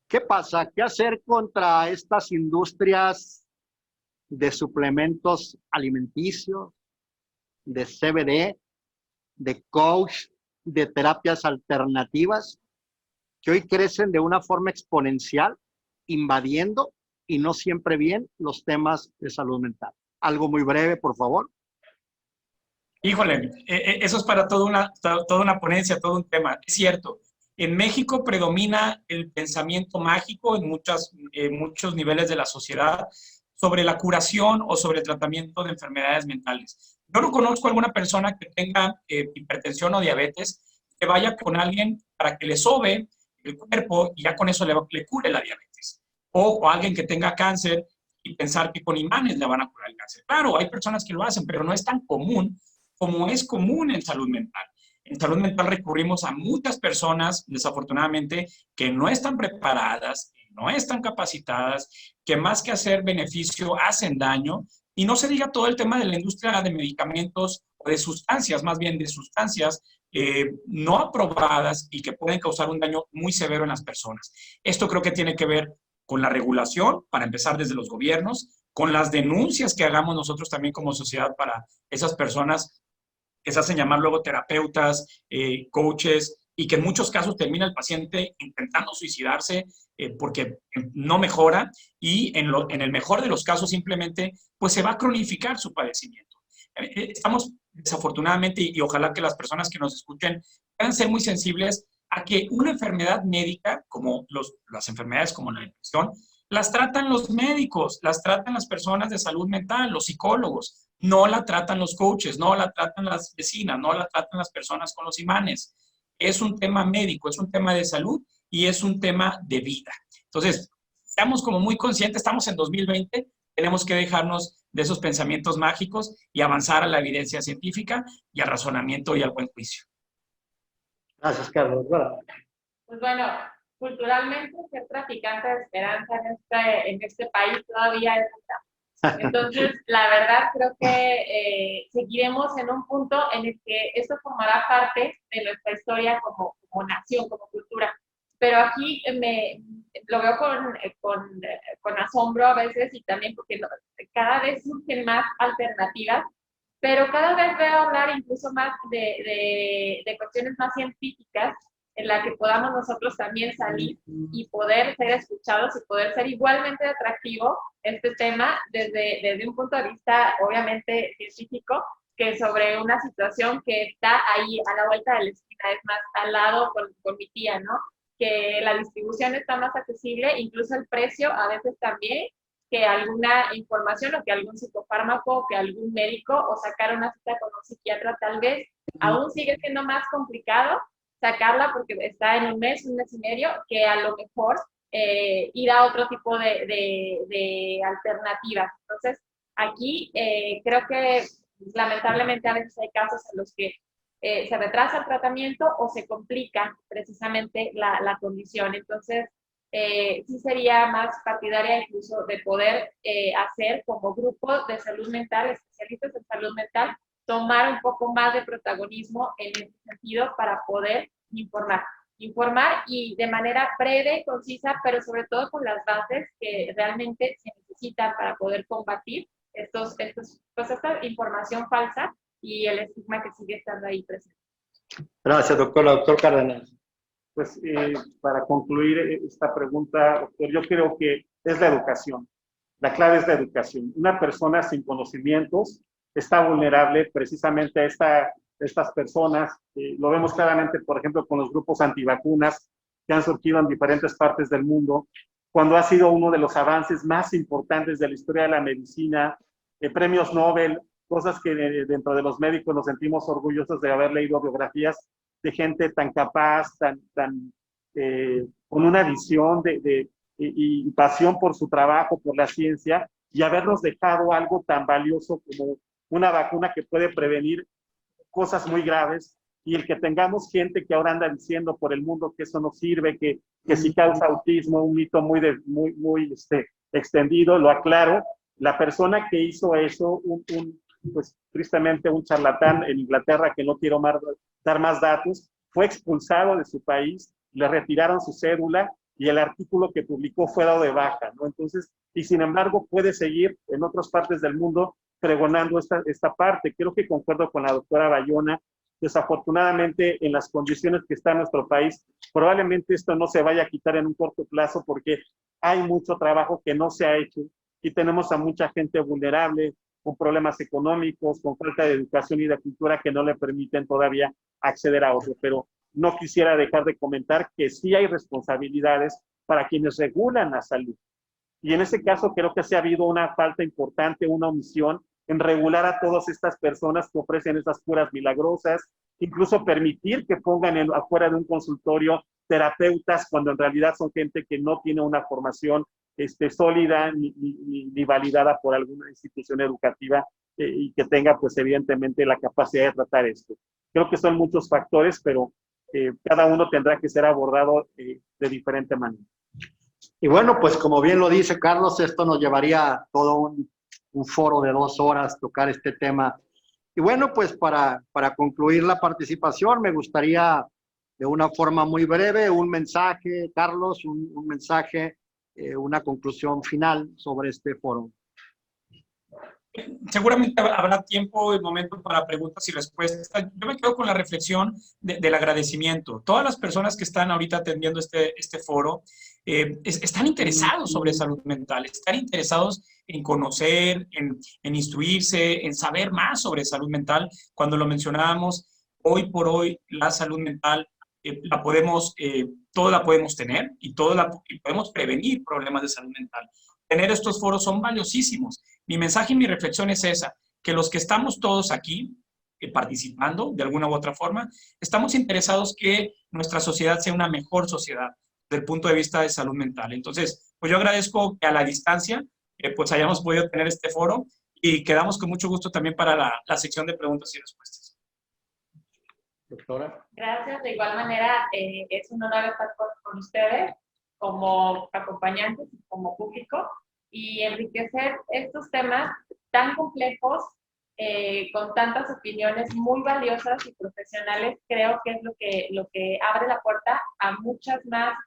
¿qué pasa? ¿Qué hacer contra estas industrias de suplementos alimenticios, de CBD, de coach, de terapias alternativas, que hoy crecen de una forma exponencial, invadiendo y no siempre bien los temas de salud mental? Algo muy breve, por favor. Híjole, eso es para toda una ponencia, todo un tema. Es cierto, en México predomina el pensamiento mágico en muchos niveles de la sociedad sobre la curación o sobre el tratamiento de enfermedades mentales. Yo no conozco a alguna persona que tenga hipertensión o diabetes que vaya con alguien para que le sobe el cuerpo y ya con eso le cure la diabetes. O alguien que tenga cáncer y pensar que con imanes le van a curar el cáncer. Claro, hay personas que lo hacen, pero no es tan común como es común en salud mental. En salud mental recurrimos a muchas personas, desafortunadamente, que no están preparadas, no están capacitadas, que más que hacer beneficio hacen daño, y no se diga todo el tema de la industria de medicamentos o de sustancias, más bien de sustancias no aprobadas y que pueden causar un daño muy severo en las personas. Esto creo que tiene que ver con la regulación, para empezar desde los gobiernos, con las denuncias que hagamos nosotros también como sociedad para esas personas que se hacen llamar luego terapeutas, coaches, y que en muchos casos termina el paciente intentando suicidarse porque no mejora y en el mejor de los casos simplemente pues se va a cronificar su padecimiento. Estamos desafortunadamente, y ojalá que las personas que nos escuchen puedan ser muy sensibles a que una enfermedad médica, como las enfermedades como la depresión, las tratan los médicos, las tratan las personas de salud mental, los psicólogos, no la tratan los coaches, no la tratan las vecinas, no la tratan las personas con los imanes. Es un tema médico, es un tema de salud y es un tema de vida. Entonces, estamos como muy conscientes, estamos en 2020, tenemos que dejarnos de esos pensamientos mágicos y avanzar a la evidencia científica y al razonamiento y al buen juicio. Gracias, Carlos. Pues bueno, culturalmente ser traficante de esperanza en este país todavía es otra. Entonces, la verdad, creo que seguiremos en un punto en el que esto formará parte de nuestra historia como nación, como cultura. Pero aquí lo veo con asombro a veces y también porque cada vez surgen más alternativas, pero cada vez veo hablar incluso más de cuestiones más científicas en la que podamos nosotros también salir y poder ser escuchados y poder ser igualmente atractivo este tema desde un punto de vista obviamente científico, que sobre una situación que está ahí a la vuelta de la esquina, es más al lado con mi tía, ¿no? Que la distribución está más accesible, incluso el precio a veces también, que alguna información o que algún psicofármaco, o que algún médico o sacar una cita con un psiquiatra tal vez, aún sigue siendo más complicado sacarla porque está en un mes y medio, que a lo mejor ir a otro tipo de alternativas. Entonces, aquí creo que lamentablemente a veces hay casos en los que se retrasa el tratamiento o se complica precisamente la condición. Entonces, sí sería más partidaria incluso de poder hacer como grupo de salud mental, especialistas en salud mental, tomar un poco más de protagonismo en ese sentido para poder informar y de manera breve, concisa, pero sobre todo con las bases que realmente se necesitan para poder combatir pues esta información falsa y el estigma que sigue estando ahí presente. Gracias, doctor. Doctor Cárdenas. Pues para concluir esta pregunta, doctor, yo creo que es la educación. La clave es la educación. Una persona sin conocimientos está vulnerable precisamente a estas personas. Lo vemos claramente, por ejemplo, con los grupos antivacunas que han surgido en diferentes partes del mundo, cuando ha sido uno de los avances más importantes de la historia de la medicina, premios Nobel, cosas que dentro de los médicos nos sentimos orgullosos de haber leído biografías de gente tan capaz, con una visión y pasión por su trabajo, por la ciencia, y habernos dejado algo tan valioso como una vacuna que puede prevenir cosas muy graves, y el que tengamos gente que ahora anda diciendo por el mundo que eso no sirve, que sí causa autismo, un mito muy extendido, lo aclaro. La persona que hizo eso, pues tristemente un charlatán en Inglaterra, que no quiero dar más datos, fue expulsado de su país, le retiraron su cédula y el artículo que publicó fue dado de baja, ¿no? Entonces, y sin embargo puede seguir en otras partes del mundo pregonando esta parte. Creo que concuerdo con la doctora Bayona. Desafortunadamente, en las condiciones que está nuestro país, probablemente esto no se vaya a quitar en un corto plazo porque hay mucho trabajo que no se ha hecho y tenemos a mucha gente vulnerable, con problemas económicos, con falta de educación y de cultura que no le permiten todavía acceder a otro. Pero no quisiera dejar de comentar que sí hay responsabilidades para quienes regulan la salud. Y en ese caso creo que sí ha habido una falta importante, una omisión en regular a todas estas personas que ofrecen esas curas milagrosas, incluso permitir que pongan afuera de un consultorio terapeutas cuando en realidad son gente que no tiene una formación sólida ni validada por alguna institución educativa y que tenga pues evidentemente la capacidad de tratar esto. Creo que son muchos factores, pero cada uno tendrá que ser abordado de diferente manera. Y bueno, pues como bien lo dice Carlos, esto nos llevaría todo un foro de 2 horas tocar este tema. Y bueno, pues para concluir la participación, me gustaría de una forma muy breve un mensaje, Carlos, un mensaje, una conclusión final sobre este foro. Seguramente habrá tiempo y momento para preguntas y respuestas. Yo me quedo con la reflexión del agradecimiento. Todas las personas que están ahorita atendiendo este foro están interesados sobre salud mental, están interesados en conocer, en instruirse, en saber más sobre salud mental. Cuando lo mencionábamos, hoy por hoy la salud mental todos la podemos tener y podemos prevenir problemas de salud mental. Tener estos foros son valiosísimos. Mi mensaje y mi reflexión es esa, que los que estamos todos aquí participando de alguna u otra forma, estamos interesados que nuestra sociedad sea una mejor sociedad desde el punto de vista de salud mental. Entonces, pues yo agradezco que a la distancia pues hayamos podido tener este foro y quedamos con mucho gusto también para la sección de preguntas y respuestas. Doctora. Gracias. De igual manera, es un honor estar con ustedes como acompañantes y como público y enriquecer estos temas tan complejos con tantas opiniones muy valiosas y profesionales. Creo que es lo que abre la puerta a muchas más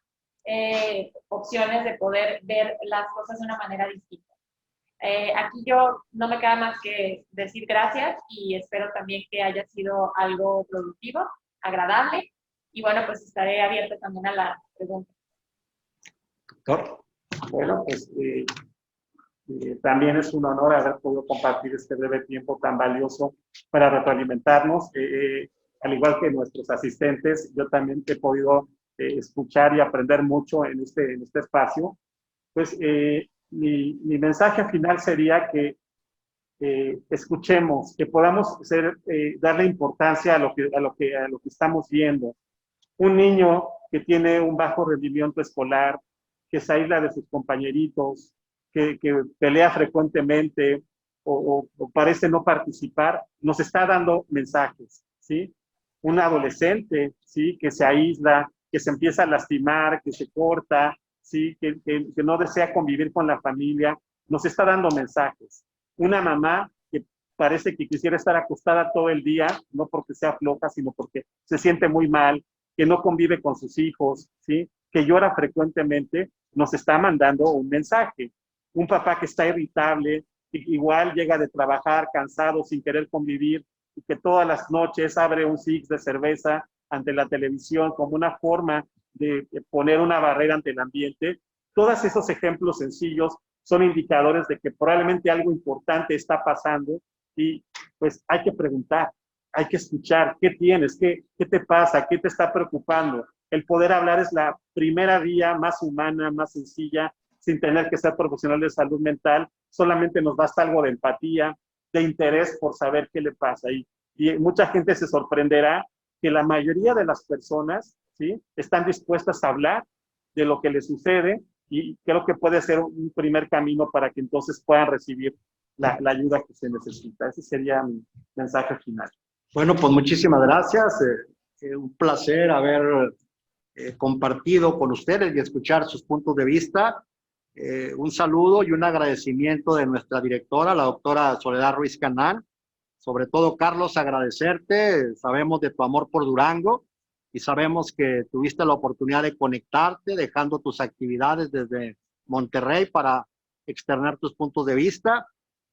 opciones de poder ver las cosas de una manera distinta. Aquí yo no me queda más que decir gracias y espero también que haya sido algo productivo, agradable y bueno, pues estaré abierta también a la pregunta. Doctor. Bueno, pues también es un honor haber podido compartir este breve tiempo tan valioso para retroalimentarnos. Al igual que nuestros asistentes, yo también he podido escuchar y aprender mucho en este espacio. Pues mi mensaje final sería que escuchemos, que podamos darle importancia a lo que estamos viendo. Un niño que tiene un bajo rendimiento escolar, que se aísla de sus compañeritos, que pelea frecuentemente o parece no participar, nos está dando mensajes, ¿sí? Un adolescente, ¿sí? Que se aísla, que se empieza a lastimar, que se corta, ¿sí? Que no desea convivir con la familia, nos está dando mensajes. Una mamá que parece que quisiera estar acostada todo el día, no porque sea floja, sino porque se siente muy mal, que no convive con sus hijos, ¿sí? Que llora frecuentemente, nos está mandando un mensaje. Un papá que está irritable, igual llega de trabajar cansado, sin querer convivir, y que todas las noches abre un six de cerveza ante la televisión como una forma de poner una barrera ante el ambiente. Todos esos ejemplos sencillos son indicadores de que probablemente algo importante está pasando y pues hay que preguntar, hay que escuchar, ¿qué tienes? ¿Qué te pasa? ¿Qué te está preocupando? El poder hablar es la primera vía más humana, más sencilla, sin tener que ser profesional de salud mental, solamente nos basta algo de empatía, de interés por saber qué le pasa. Y mucha gente se sorprenderá que la mayoría de las personas, ¿sí? Están dispuestas a hablar de lo que les sucede y creo que puede ser un primer camino para que entonces puedan recibir la ayuda que se necesita. Ese sería mi mensaje final. Bueno, pues muchísimas gracias. Un placer haber compartido con ustedes y escuchar sus puntos de vista. Un saludo y un agradecimiento de nuestra directora, la doctora Soledad Ruiz Canán. Sobre todo, Carlos, agradecerte. Sabemos de tu amor por Durango y sabemos que tuviste la oportunidad de conectarte, dejando tus actividades desde Monterrey para externar tus puntos de vista.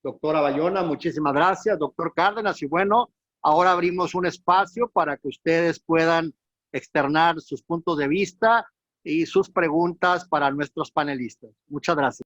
Doctora Bayona, muchísimas gracias. Doctor Cárdenas, y bueno, ahora abrimos un espacio para que ustedes puedan externar sus puntos de vista y sus preguntas para nuestros panelistas. Muchas gracias.